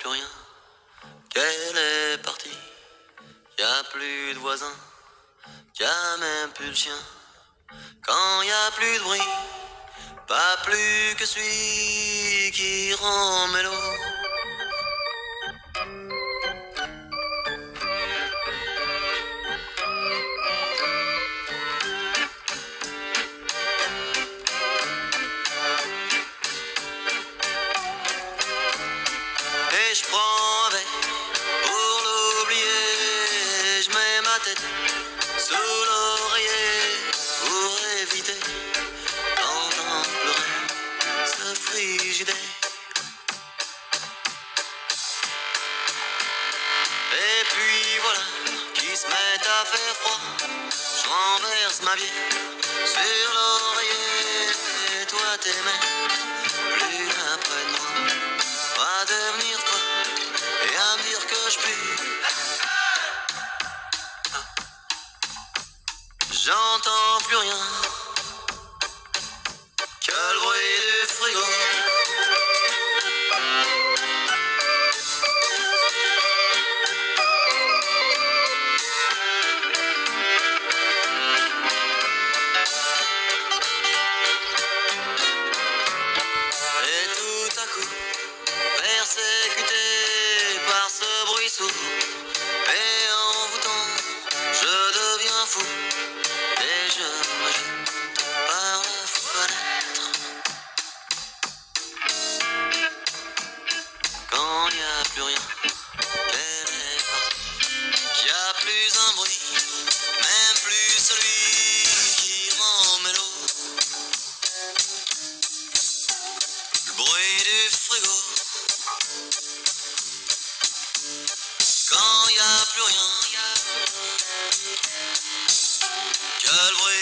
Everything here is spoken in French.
plus rien, qu'elle est partie. Y a plus de voisins, y a même plus de chien. Quand y a plus de bruit, pas plus que celui qui rend mélo. Et je prends un verre pour l'oublier. Je mets ma tête sous l'oreiller pour éviter d'entendre pleurer ce frigidaire. Et puis voilà qui se met à faire froid. Je renverse ma bière sur l'oreiller. Et toi tes mains plus là près de moi, va devenir toi et à me dire que je pue. J'entends plus rien que le bruit du frigo. Et tout à coup, persécuté par ce bruit sourd et envoûtant, je deviens fou et je me jette par la fenêtre. Quand y a plus rien, qu'elle est partie, y a plus un bruit, même plus celui qui rend mélo. Le bruit du frigo. Quand y a plus rien, que le bruit